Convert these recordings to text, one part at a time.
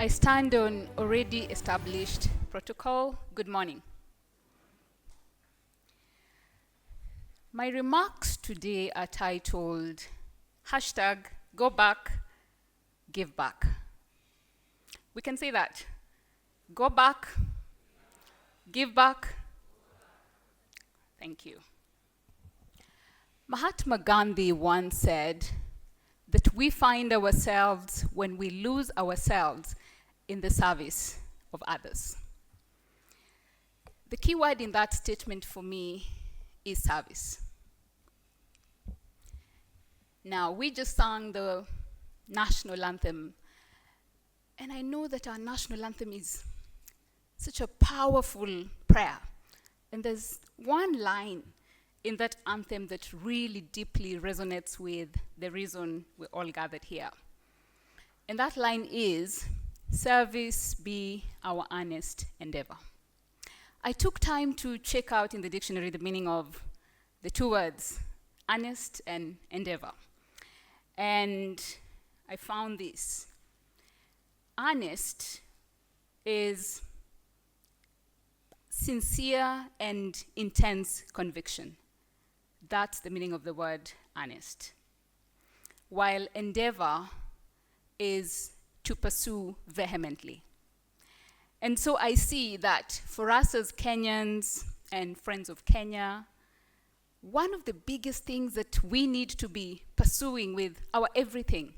I stand on already established protocol. Good morning. My remarks today are titled #Go Back, Give Back. We can say that. Go back, give back. Thank you. Mahatma Gandhi once said that we find ourselves when we lose ourselves in the service of others. The key word in that statement for me is service. Now, we just sang the national anthem, and I know that our national anthem is such a powerful prayer. And there's one line in that anthem that really deeply resonates with the reason we're all gathered here. And that line is, "Service be our earnest endeavor." I took time to check out in the dictionary the meaning of the two words, earnest and endeavor. And I found this. Earnest is sincere and intense conviction. That's the meaning of the word earnest. While endeavor is to pursue vehemently. And so I see that for us as Kenyans and friends of Kenya, one of the biggest things that we need to be pursuing with our everything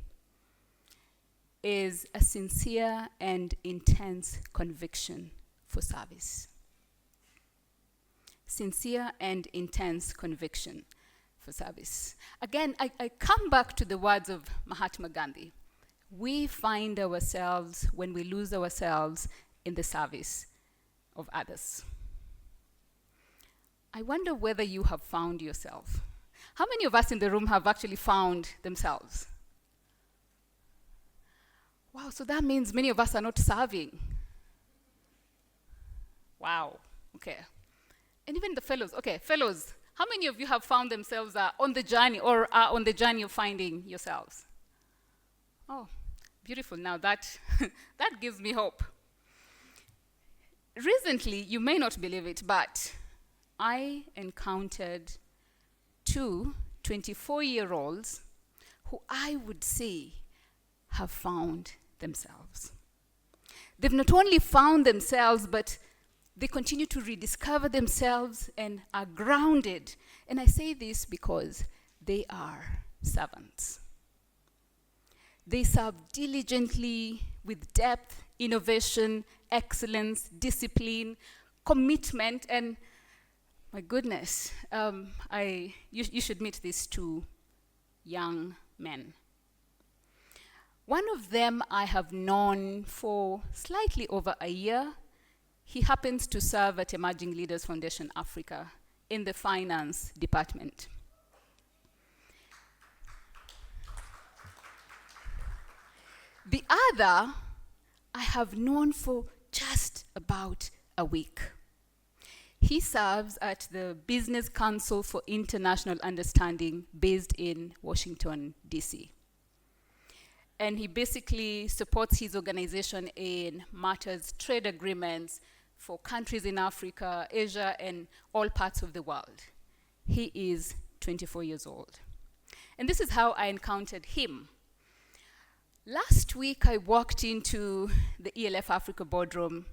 is a sincere and intense conviction for service. Sincere and intense conviction for service. Again, I come back to the words of Mahatma Gandhi. We find ourselves when we lose ourselves in the service of others. I wonder whether you have found yourself. How many of us in the room have actually found themselves? Wow, so that means many of us are not serving. Wow, okay. And even the fellows, okay, fellows, how many of you have found themselves on the journey or are on the journey of finding yourselves? Oh, beautiful. Now that, that gives me hope. Recently, you may not believe it, but I encountered two 24-year-olds who I would say have found themselves. They've not only found themselves, but they continue to rediscover themselves and are grounded. And I say this because they are servants. They serve diligently with depth, innovation, excellence, discipline, commitment, and my goodness, you should meet these two young men. One of them I have known for slightly over a year. He happens to serve at Emerging Leaders Foundation Africa in the finance department. The other I have known for just about a week. He serves at the Business Council for International Understanding based in Washington, D.C. And he basically supports his organization in matters trade agreements for countries in Africa, Asia, and all parts of the world. He is 24 years old. And this is how I encountered him. Last week, I walked into the ELF Africa boardroom,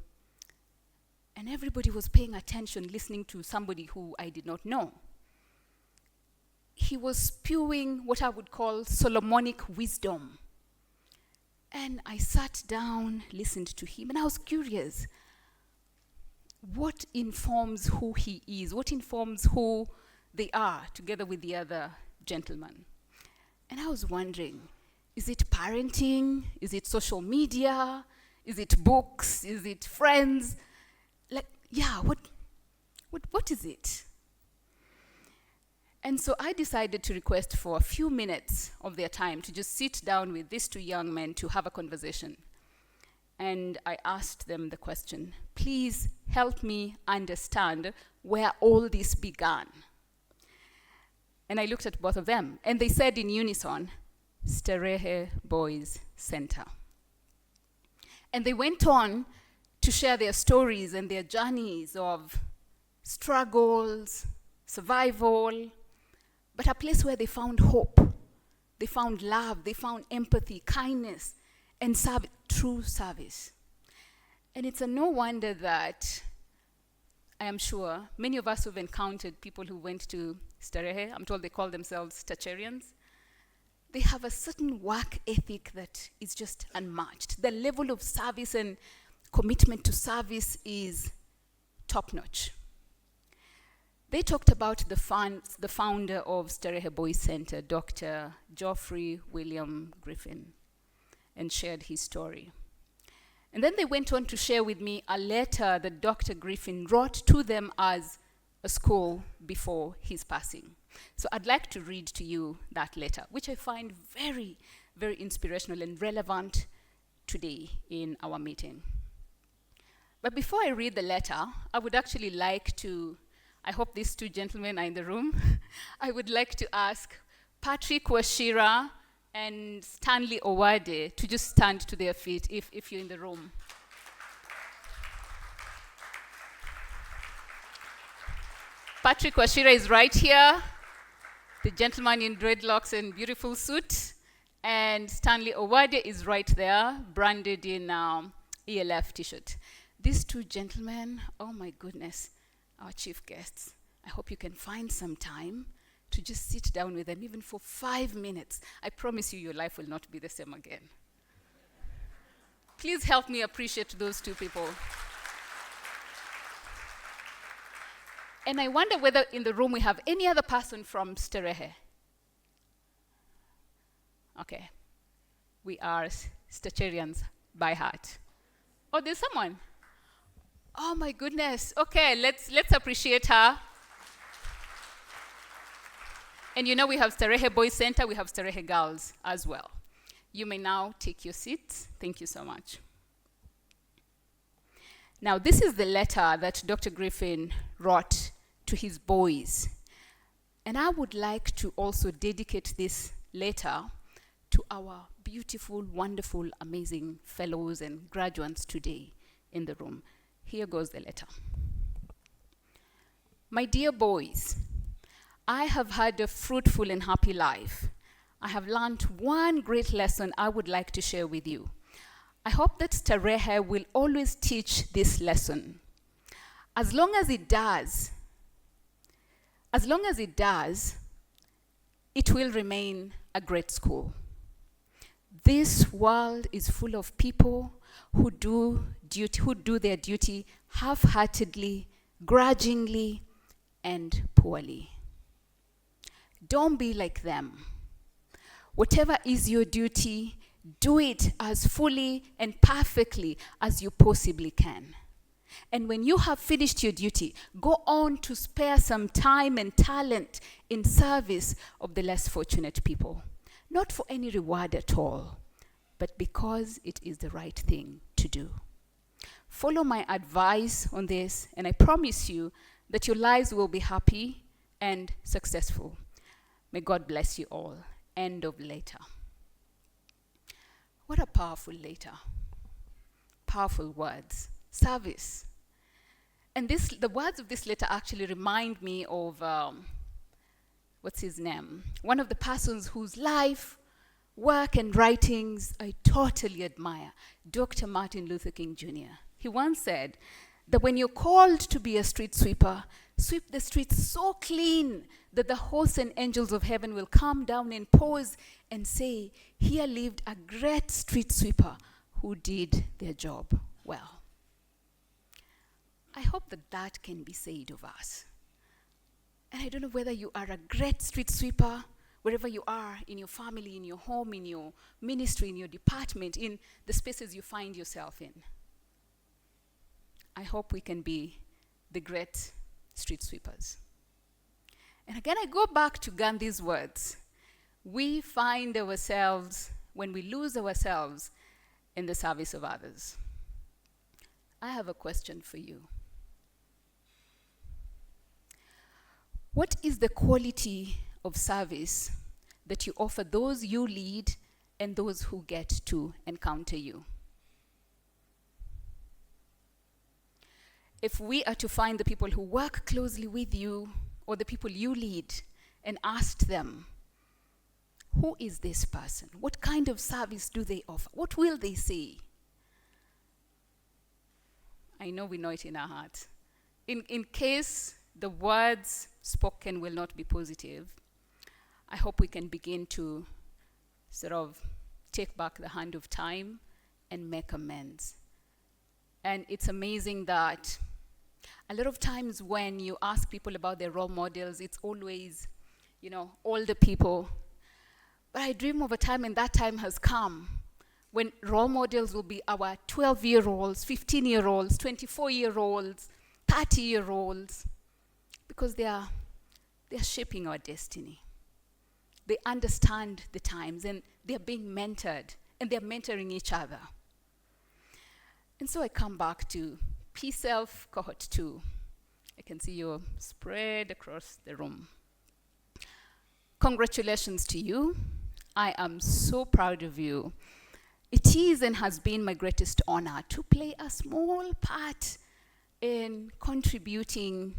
and everybody was paying attention, listening to somebody who I did not know. He was spewing what I would call Solomonic wisdom. And I sat down, listened to him, and I was curious. What informs who he is? What informs who they are, together with the other gentleman? And I was wondering, is it parenting? Is it social media? Is it books? Is it friends? Like, yeah, what is it? And so I decided to request for a few minutes of their time to just sit down with these two young men to have a conversation. And I asked them the question, please help me understand where all this began. And I looked at both of them, and they said in unison, Starehe Boys Center. And they went on to share their stories and their journeys of struggles, survival, but a place where they found hope, they found love, they found empathy, kindness, and true service. And it's a no wonder that I am sure many of us who've encountered people who went to Starehe, I'm told they call themselves Stacherians, they have a certain work ethic that is just unmatched. The level of service and commitment to service is top-notch. They talked about the founder of Starehe Boys Center, Dr. Geoffrey William Griffin, and shared his story. And then they went on to share with me a letter that Dr. Griffin wrote to them as a school before his passing. So I'd like to read to you that letter, which I find very, very inspirational and relevant today in our meeting. But before I read the letter, I would actually like to, I hope these two gentlemen are in the room, I would like to ask Patrick Washira and Stanley Owade to just stand to their feet if you're in the room. Patrick Washira is right here, the gentleman in dreadlocks and beautiful suit, and Stanley Owade is right there, branded in ELF t-shirt. These two gentlemen, oh my goodness, our chief guests. I hope you can find some time to just sit down with them, even for 5 minutes. I promise you, your life will not be the same again. Please help me appreciate those two people. And I wonder whether in the room we have any other person from Starehe. Okay. We are Stacherians by heart. Oh, there's someone. Oh my goodness. Okay, let's appreciate her. And you know we have Starehe Boys Center, we have Starehe Girls as well. You may now take your seats. Thank you so much. Now, this is the letter that Dr. Griffin wrote to his boys. And I would like to also dedicate this letter to our beautiful, wonderful, amazing fellows and graduates today in the room. Here goes the letter. My dear boys, I have had a fruitful and happy life. I have learned one great lesson I would like to share with you. I hope that Starehe will always teach this lesson. As long as it does, it will remain a great school. This world is full of people who do their duty half-heartedly, grudgingly, and poorly. Don't be like them. Whatever is your duty, do it as fully and perfectly as you possibly can. And when you have finished your duty, go on to spare some time and talent in service of the less fortunate people. Not for any reward at all, but because it is the right thing to do. Follow my advice on this, and I promise you that your lives will be happy and successful. May God bless you all. End of letter. What a powerful letter. Powerful words. Service. And the words of this letter actually remind me of, what's his name? One of the persons whose life, work, and writings I totally admire, Dr. Martin Luther King Jr. He once said that when you're called to be a street sweeper, sweep the streets so clean that the hosts and angels of heaven will come down and pause and say, here lived a great street sweeper who did their job well. I hope that that can be said of us. And I don't know whether you are a great street sweeper, wherever you are, in your family, in your home, in your ministry, in your department, in the spaces you find yourself in. I hope we can be the great street sweepers. And again, I go back to Gandhi's words. We find ourselves, when we lose ourselves, in the service of others. I have a question for you. What is the quality of service that you offer those you lead and those who get to encounter you? if we are to find the people who work closely with you or the people you lead and ask them, who is this person? What kind of service do they offer? What will they say? I know we know it in our hearts. In case the words spoken will not be positive, I hope we can begin to sort of take back the hand of time and make amends. And it's amazing that a lot of times when you ask people about their role models, it's always, older people. But I dream of a time, and that time has come, when role models will be our 12-year-olds, 15-year-olds, 24-year-olds, 30-year-olds, because they are shaping our destiny. They understand the times, and they're being mentored, and they're mentoring each other. And so I come back to P-Self Cohort 2. I can see you spread across the room. Congratulations to you. I am so proud of you. It is and has been my greatest honor to play a small part in contributing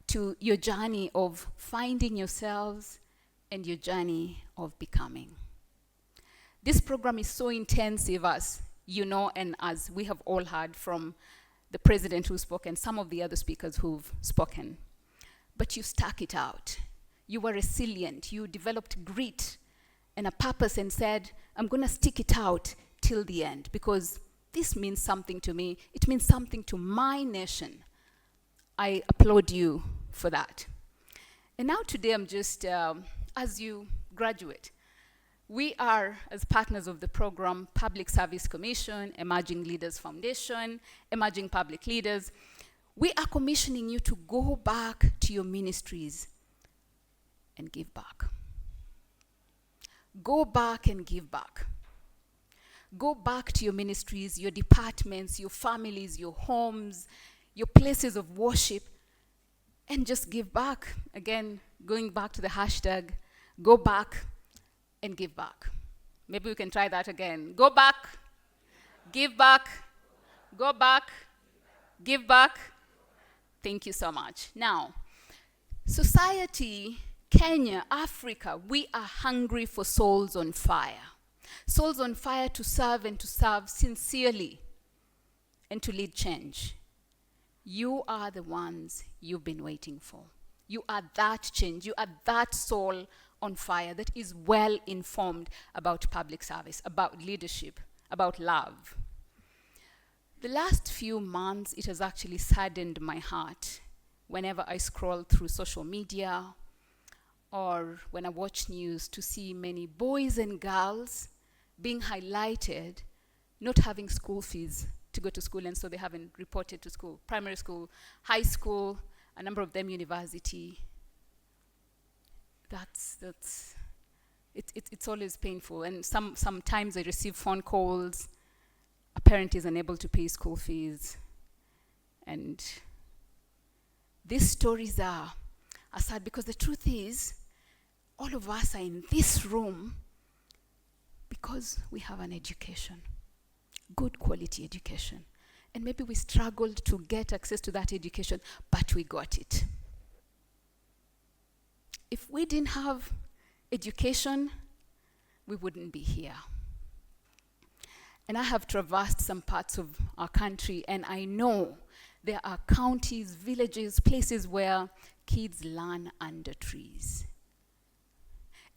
to your journey of finding yourselves and your journey of becoming. This program is so intensive, as you know, and as we have all heard from the president who spoke and some of the other speakers who've spoken. But you stuck it out. You were resilient. You developed grit and a purpose and said, I'm going to stick it out till the end because this means something to me. It means something to my nation. I applaud you for that. And now today I'm just, as you graduate, we are, as partners of the program, Public Service Commission, Emerging Leaders Foundation, Emerging Public Leaders, we are commissioning you to go back to your ministries and give back. Go back and give back. Go back to your ministries, your departments, your families, your homes, your places of worship, and just give back. Again, going back to the hashtag, go back and give back. Maybe we can try that again. Go back, give back, go back, give back. Thank you so much. Now, society, Kenya, Africa, we are hungry for souls on fire. Souls on fire to serve and to serve sincerely and to lead change. You are the ones you've been waiting for. You are that change. You are that soul on fire that is well informed about public service, about leadership, about love. The last few months, it has actually saddened my heart whenever I scroll through social media or when I watch news to see many boys and girls being highlighted not having school fees to go to school, and so they haven't reported to school. Primary school, high school, a number of them university. It's always painful. And sometimes I receive phone calls. A parent is unable to pay school fees. And these stories are sad because the truth is, all of us are in this room because we have an education, good quality education. And maybe we struggled to get access to that education, but we got it. If we didn't have education, we wouldn't be here. And I have traversed some parts of our country, and I know there are counties, villages, places where kids learn under trees.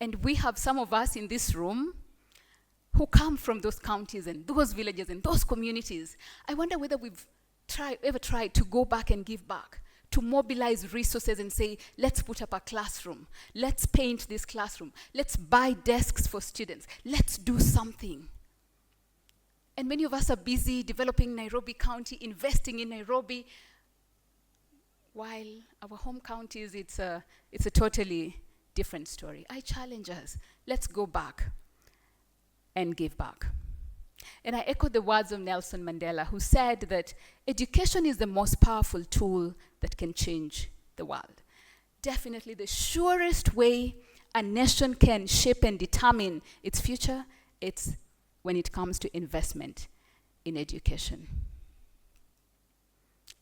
And we have some of us in this room who come from those counties and those villages and those communities. I wonder whether we've ever tried to go back and give back, to mobilize resources and say, let's put up a classroom, let's paint this classroom, let's buy desks for students, let's do something. And many of us are busy developing Nairobi County, investing in Nairobi, while our home counties, it's a totally different story. I challenge us, let's go back and give back. And I echo the words of Nelson Mandela, who said that education is the most powerful tool that can change the world. Definitely the surest way a nation can shape and determine its future, it's when it comes to investment in education.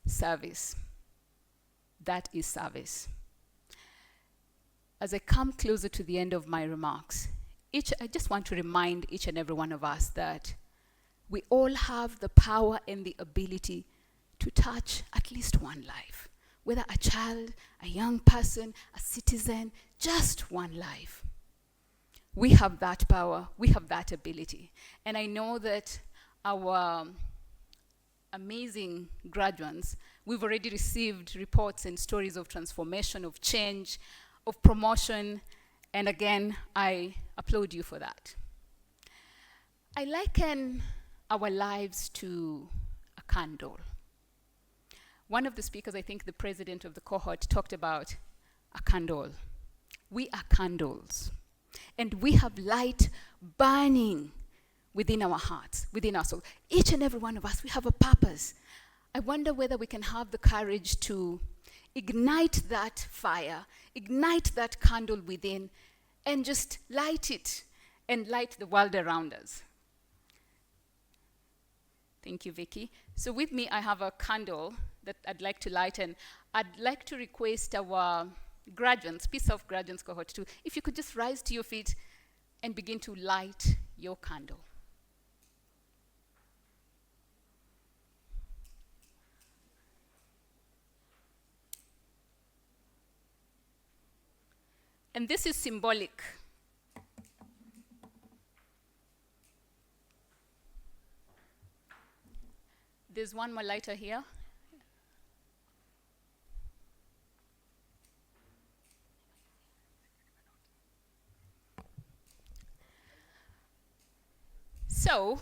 service. That is service. As I come closer to the end of my remarks, I just want to remind each and every one of us that we all have the power and the ability to touch at least one life, whether a child, a young person, a citizen, just one life. We have that power, we have that ability. And I know that our amazing graduates, we've already received reports and stories of transformation, of change, of promotion, and again, I applaud you for that. I liken our lives to a candle. One of the speakers, I think the president of the cohort, talked about a candle. We are candles, and we have light burning within our hearts, within our soul. Each and every one of us, we have a purpose. I wonder whether we can have the courage to ignite that fire, ignite that candle within, and just light it and light the world around us. Thank you, Vicky. So with me, I have a candle that I'd like to light, and I'd like to request our graduates, Peace of Graduates Cohort 2, if you could just rise to your feet and begin to light your candle. And this is symbolic. There's one more lighter here. So,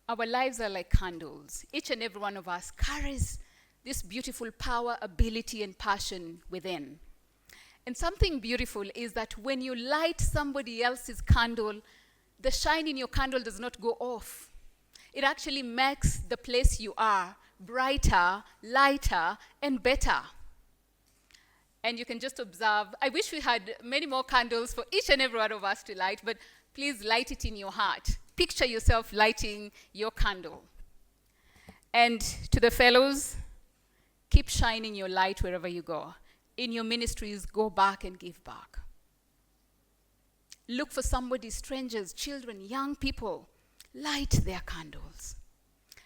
our lives are like candles. Each and every one of us carries this beautiful power, ability, and passion within. And something beautiful is that when you light somebody else's candle, the shine in your candle does not go off. It actually makes the place you are brighter, lighter, and better. And you can just observe. I wish we had many more candles for each and every one of us to light, but please light it in your heart. Picture yourself lighting your candle. And to the fellows, keep shining your light wherever you go. In your ministries, go back and give back. Look for somebody, strangers, children, young people. Light their candles.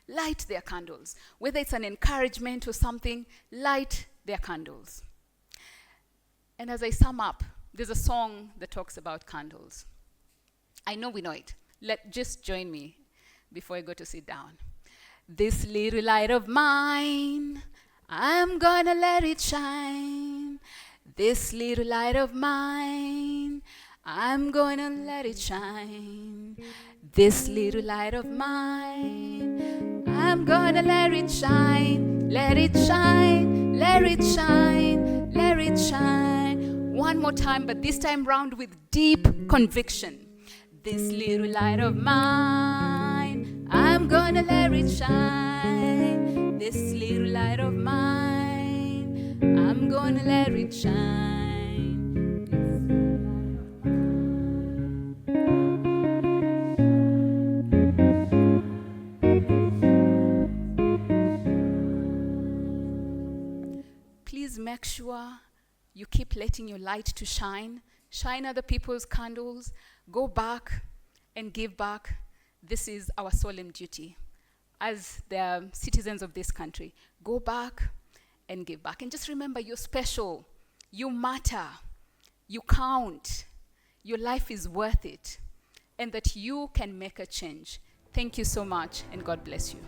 Light their candles. Whether it's an encouragement or something, light their candles. And as I sum up, there's a song that talks about candles. I know we know it. Just join me before I go to sit down. This little light of mine, I'm gonna let it shine. This little light of mine, I'm gonna let it shine. This little light of mine, I'm gonna let it shine. Let it shine, let it shine, let it shine. One more time, but this time round with deep conviction. This little light of mine, I'm gonna let it shine. This little light of mine, I'm gonna let it shine. Please make sure you keep letting your light to shine. Shine other people's candles. Go back and give back. This is our solemn duty as the citizens of this country. Go back and give back. And just remember, you're special. You matter. You count. Your life is worth it. And that you can make a change. Thank you so much, and God bless you.